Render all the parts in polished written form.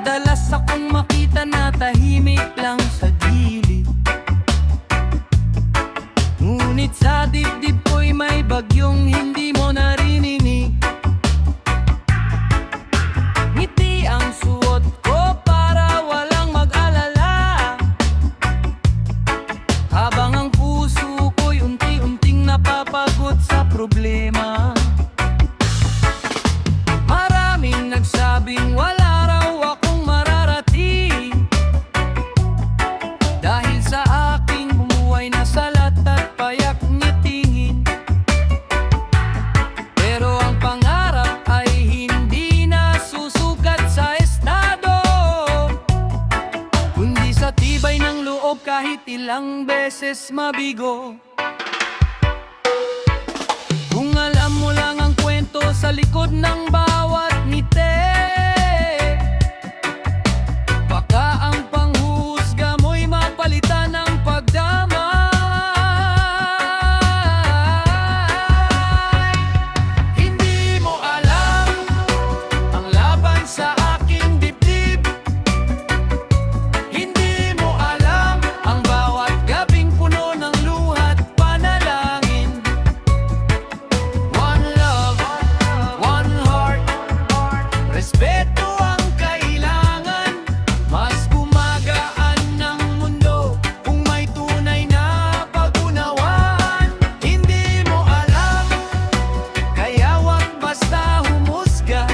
Madalas akong makita na tahimik lang sa gilid, ngunit sa dibdib ko'y may bagyong hindi mo narinig. Ngiti ang suot ko para walang mag-alala, habang ang puso ko'y unti-unting napapagod sa problema. Maraming nagsabing wala raw akong mararating, dahil sa aking bumuhay na salat at payak ngitingin. Pero ang pangarap ay hindi na susukat sa estado, kundi sa tibay ng loob kahit ilang beses mabigo. Kung alam mo lang ang kwento sa likod ng bawat ngiti, baka ang panghuhusga mo'y mapalitan ng pagdamay. Hindi mo alam ang laban sa aking dibdib, hindi mo alam ang bawat gabing puno ng luha't panalangin. One love, one heart, respeto ang kailangan. Mas gumagaan ng mundo kung may tunay na pag-unawaan. Hindi mo alam, kaya wag basta humusga,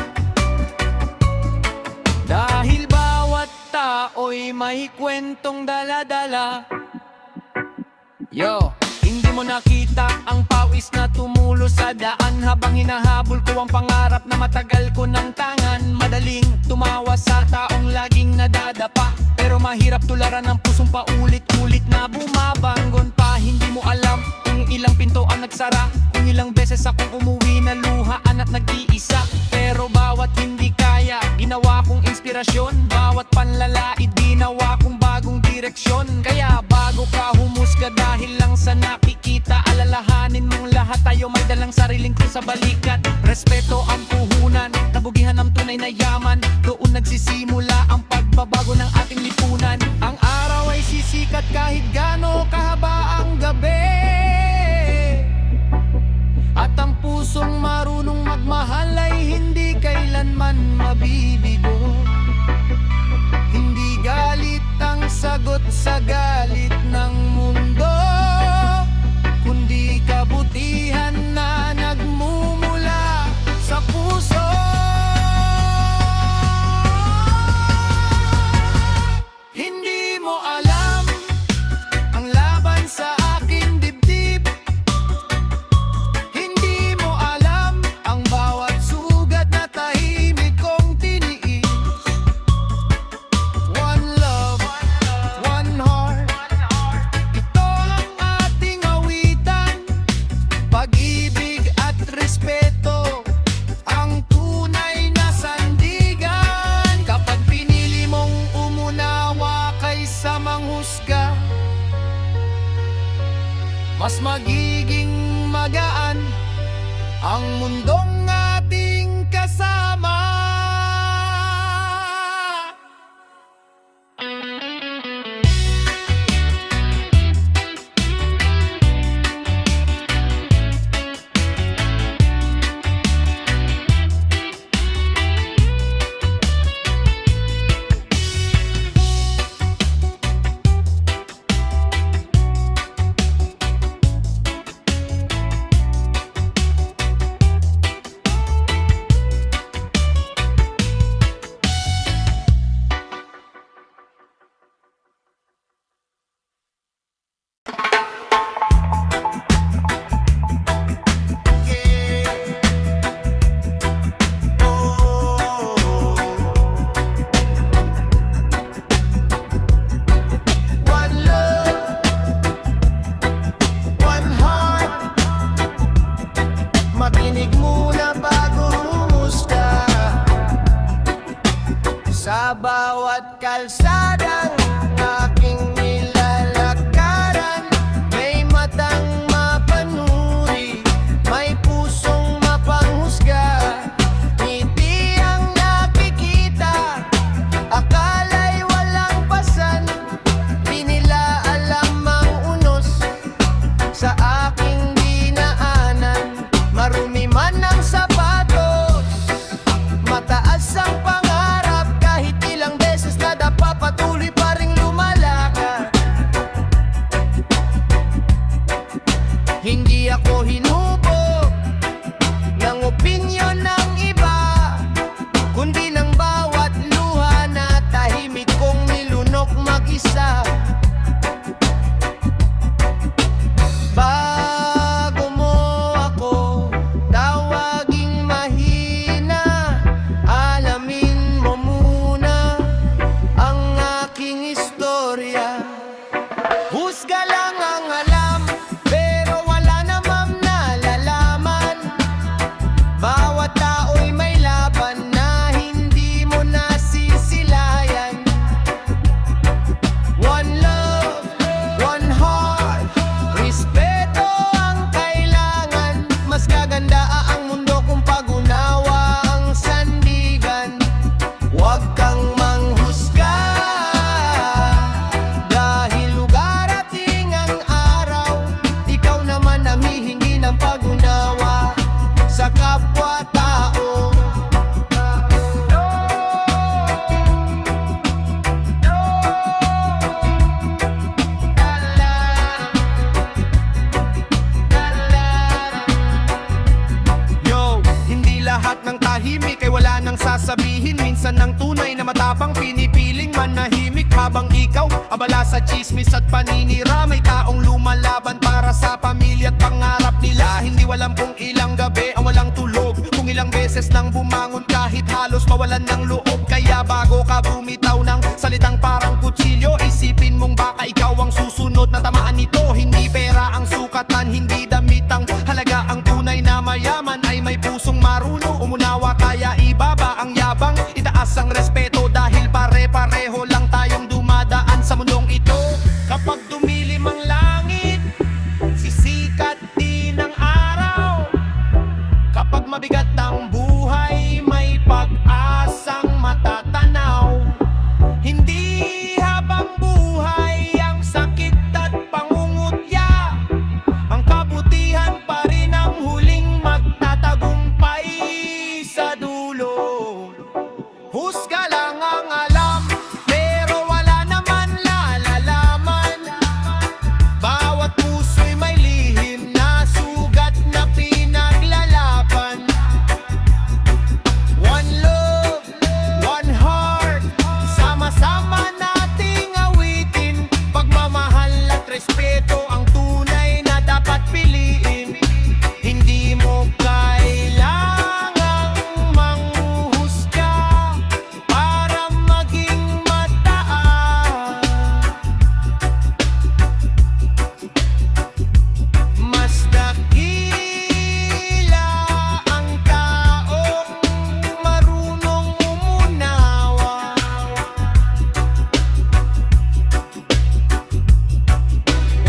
dahil bawat tao'y may kwentong dala-dala. Yo, hindi mo nakita ang pawis na tumulo sa daan, habang hinahabol ko ang pangarap na matagal ko ng tangan. Madaling tumawa sa taong laging nadadapa, pero mahirap tularan ng pusong paulit-ulit na bumabanggon pa. Hindi mo alam kung ilang pinto ang nagsara, kung ilang beses akong umuwi na luhaan at nag-iisa. Pero bawat hindi kaya, ginawa kong inspirasyon. Bawat panlalait, ginawa kong bagong direksyon. Kaya bago ka humusga dahil lang sa nakikita, alalahanin mong lahat tayo may dalang sariling krus sa balikat. Respeto ang puhunan, kabugihan ang tunay na yaman. Doon nagsisimula ang pagbabago ng ating lipunan. Ang araw ay sisikat kahit gaano kahaba ang gabi, at ang pusong marunong magmahal ay hindi kailanman mabibigo. Hindi galit ang sagot sa galit ng mundo, kundi kabutihan na nagmumula sa puso. Hindi mo alam ang laban sa aking dibdib, hindi mo alam ang bawat sugat na tahimik kong tiniis. One love, one heart, ito ang ating awitan. Pag-ibig at respeto ang tunay na sandigan. Kapag pinili mong umunawa kaysa manghusga, mas magiging magaan ang mundong ating kasama. Sa bawat kalsadang aking nilalakaran, may matang mapanuri, may pusong mapanghusga. Ngiti ang nakikita, matapang, pinipiling manahimik habang ikaw abala sa chismis at paninira. May taong lumalaban para sa pamilya at pangarap nila. Hindi walam kung ilang gabi ang walang tulog, kung ilang beses nang bumangon kahit halos mawalan ng loob. Kaya bago ka bumitaw ng salitang parang kutsilyo, isipin mong baka ikaw ang susunod na tamaan nito. Hindi pera ang sukatan, hindi damit ang halaga. Ang tunay na mayaman ay may pusong marunong umunawa. Kaya ibaba ang yabang, itaas ang respeto, dahil pare-pareho lang tayong dumadaan sa mundong ito. Kapag dumilim ang langit, sisikat din ang araw. Kapag mabigat ang buhay, may pag-asang matatanaw. Hindi habang buhay ang sakit at pangungutya, ang kabutihan pa rin ang huling magtatagumpay sa dulo. Husga lang ang alam, pero wala naman lalalaman. Bawat puso'y may lihim na sugat na pinaglalaban. One love, one heart, sama-sama nating awitin. Pagmamahal at respeto ang tunay na dapat piliin. Hindi mo kailangang manghuhusga para maging mataas. Mas dakila ang taong marunong umunawa.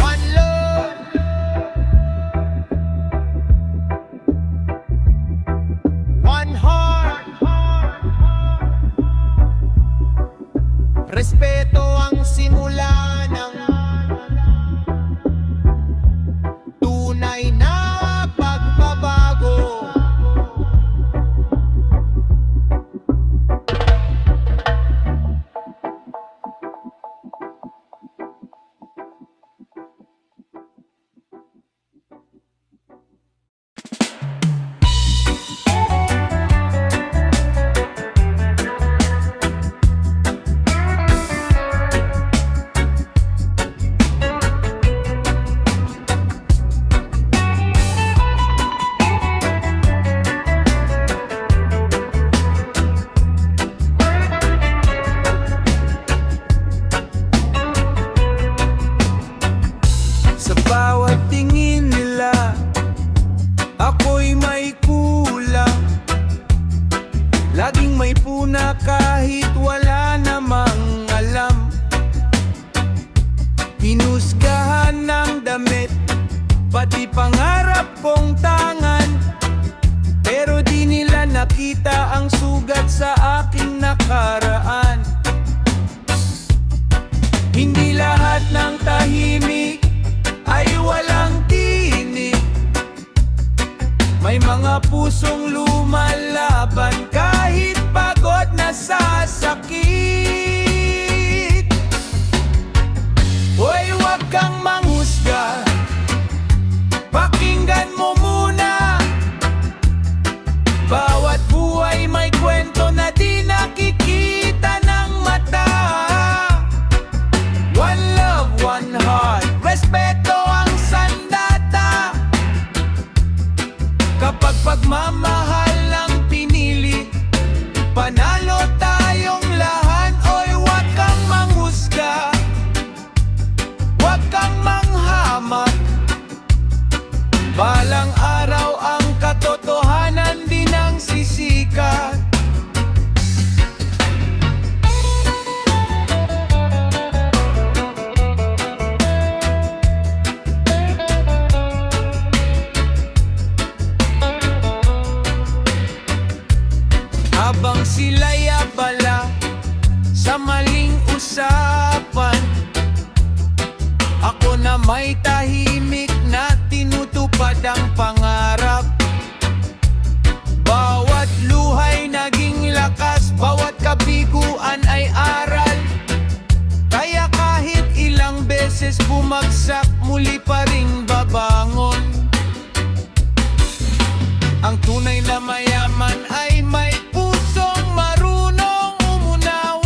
One love, one heart. Respeto ang simula ng tunay na pagbabago. Sa bawat tingin nila, ako'y may kulang. Laging may puna kahit wala namang alam. Hinusgahan ng damit, pati pangarap kong tangan. Pero di nila nakita ang sugat sa aking nakaraan. Hindi lahat ng tahimik ay walang tinig. May mga pusong lumalaban kahit pagod na sa sakit. Hoy, wag kang manghusga, pakinggan mo muna. Bawat buhay may kwento na di nakikita ng mata. One love, one heart, respeto ang sandata. Kapag pagmamahal ang pinili, panalo tayong lahat. Oy, wag kang manghusga, wag kang manghamak. Balang araw ang katotohanan din ang sisikat. Habang sila'y abala sa maling usapan, ako na may tahimik na tinutupad ang pangarap. Bawat luhay naging lakas, bawat kabiguan ay aral. Kaya kahit ilang beses bumagsak, muli pa ring babangon. Ang tunay na mayaman ay may pusong marunong umunawa.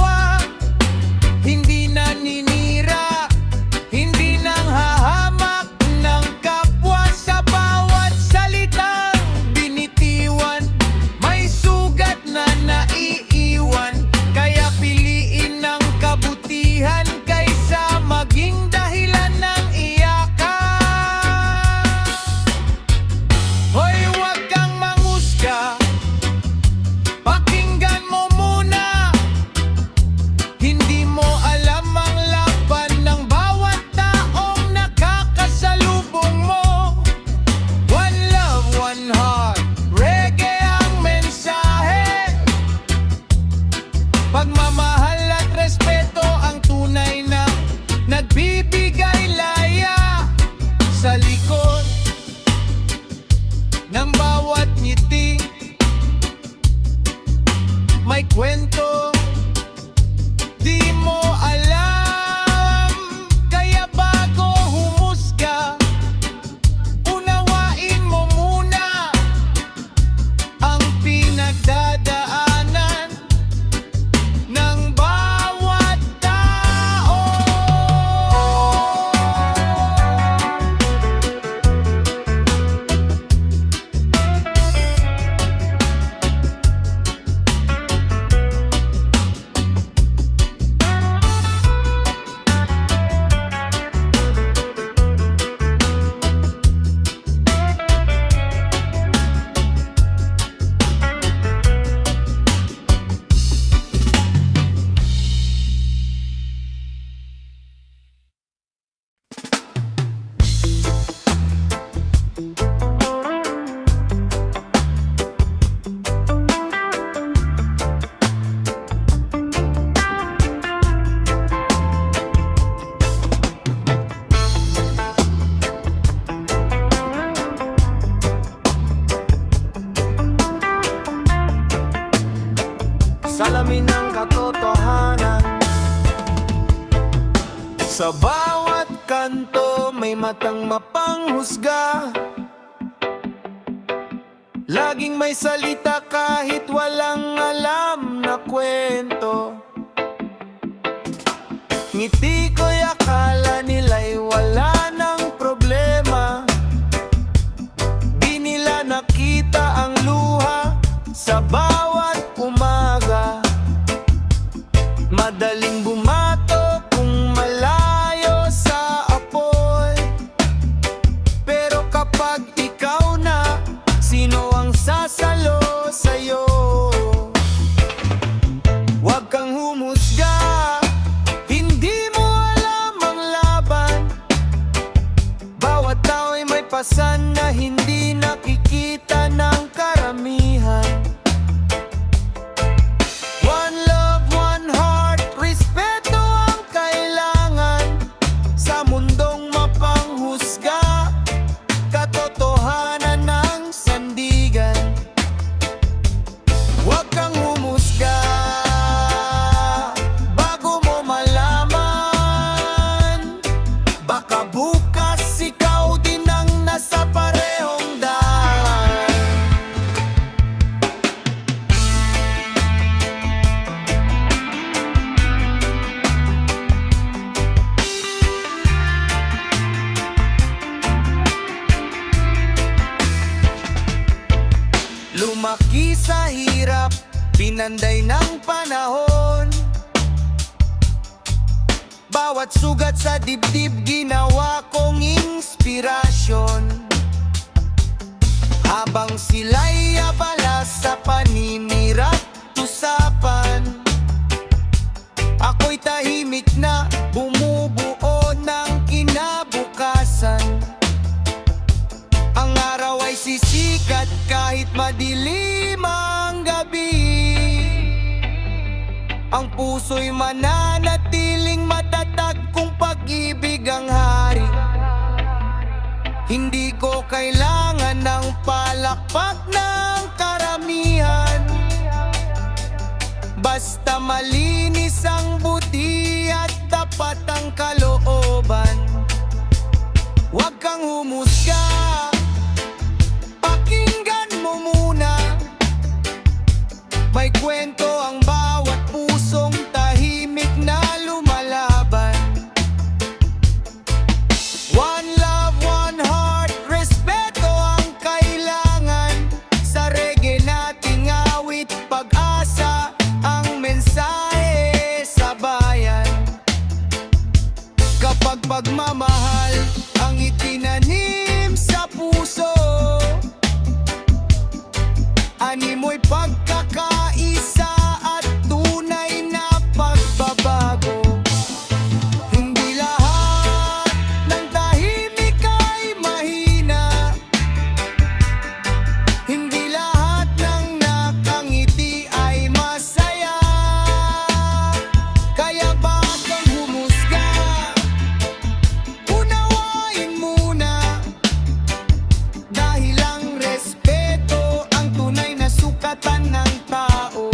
Sa bawat kanto may matang mapanghusga, laging may salita kahit walang alam na kwento. Ngiti ko'y akala nila'y wala ng problema, di nila nakita ang luha sa bawat umaga. Madaling bumato kung malayo sa apoy, pero kapag ikaw na, sino ang sasalo sa'yo? Huwag kang humusga, hindi mo alam ang laban. Bawat tao'y may pasan na hindi nakikita ng karamihan. One love, one heart, respeto ang kailangan sa mundong mapanghusga, katotohanan ng sandigan. Huwag kang humusga bago mo malaman, baka bukas ikaw din ang nasa parehong daan. Lumaki sa hirap, pinanday ng panahon. Bawat sugat sa dibdib ginawa kong inspirasyon. Habang sila'y abala sa paninira't usapan, ako'y tahimik na bumubuo ng kinabukasan. Ang araw ay sisikat kahit madilim ang gabi. Ang puso'y mananatiling matatag kung pag-ibig ang hari. Hindi ko kailangan ng palakpak ng karamihan, basta malinis ang buti at tapat ang kalooban. Huwag kang humusga, pakinggan mo muna. May kwento ang bawat pusong tahimik na lumalaban. One love, one heart, respeto ang kailangan sa reggae nating awit. Pag-asa ang mensahe sa bayan. Kapag pagmamahal ang itinanim sa puso, animoy pagkakaisa at tunay na pagbabago. Hindi lahat ng tahimik ay mahina, hindi lahat ng nakangiti ay masaya. Kaya bago kang humusga, unawain muna, dahil ang respeto ang tunay na sukatan ng tao.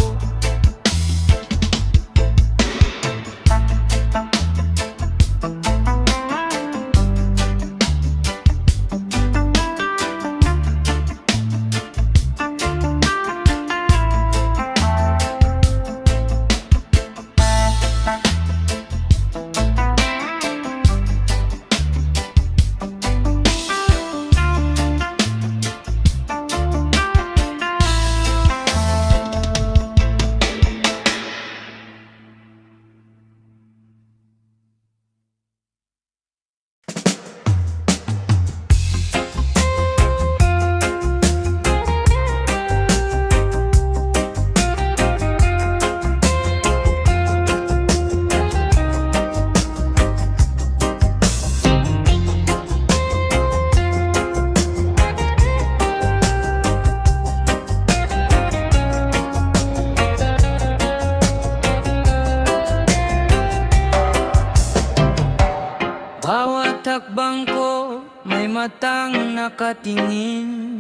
Bawat hakbang ko may matang nakatingin.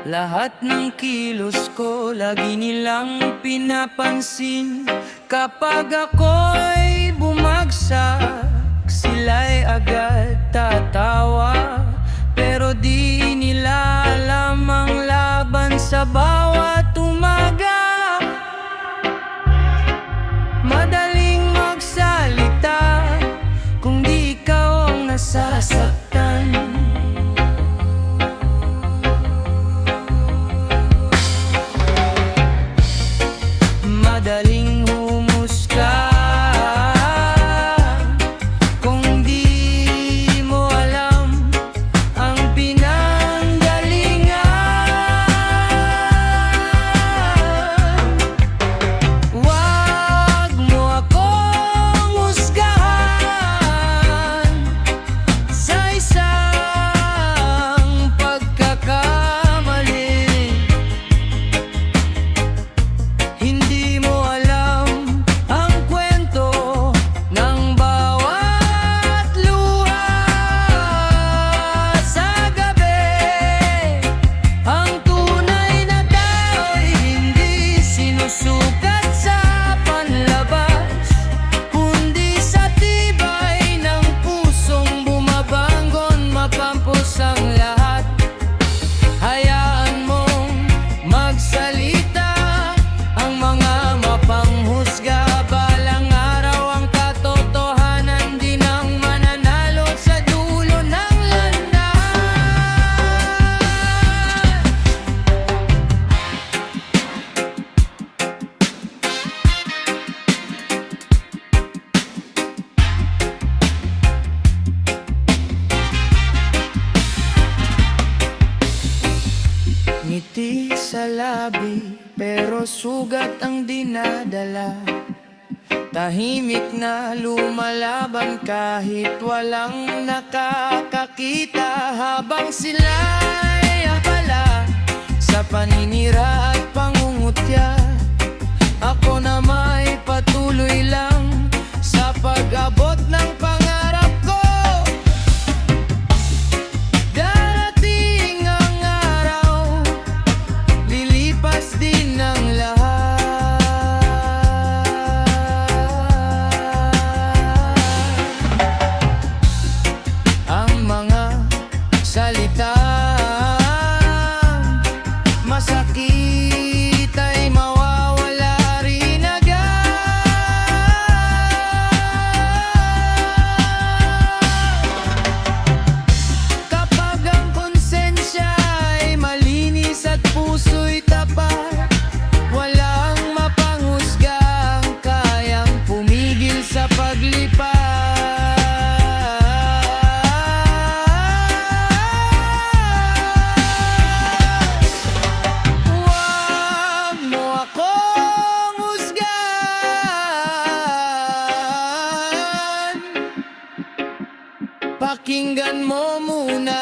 Lahat ng kilos ko lagi nilang pinapansin. Kapag ako'y bumagsak bumagsak, sila'y agad tatawa. Pero di nila alam ang laban sa bawat umaga. Madaling magsalita kung di ikaw ang nasasaktan. Madaling humusga kung di mo alam ang pinanggalingan. Wag mo akong husgahan sa isang pagkakamali. Hindi mo alam ang kwento ng bawat luha sa gabi. Ang tunay na tao'y hindi sinusukat sa panlabas, kundi sa tibay ng pusong bumabanggon. Mapampos ang lahat, hayaan mong magsalita ang mga mapanghusga. Balang araw ang katotohanan din ang mananalo sa dulo ng landas. Ngiti sa labi pero sugat ang dinadala. Tahimik na lumalaban kahit walang nakakakita. Habang sila'y abala sa paninira at pangungutya, ako na may patuloy lang sa pag-abot ng pangarap ko. Darating ang araw, lilipas din ang lahat. Ang mga salita masakit ay mawawala rin agad. Kapag ang konsensya ay malinis at puso'y tapat, walang mapanghusgang kayang pumigil sa paglipas. Huwag mo akong husgahan, pakinggan mo muna.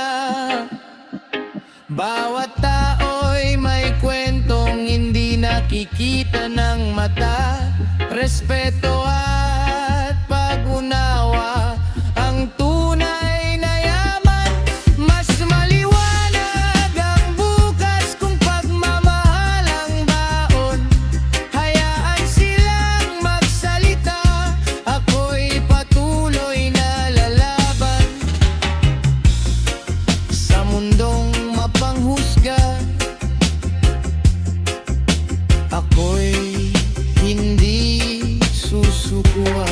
Bawat tao'y may kwentong hindi nakikita ng mata. Respeto at pag-unawa ang tunay na yaman. Mas maliwanag ang bukas kung pagmamahal ang baon. Hayaan silang magsalita, ako'y patuloy na lalaban. Sa mundong mapanghusga, ako'y hindi susukuan.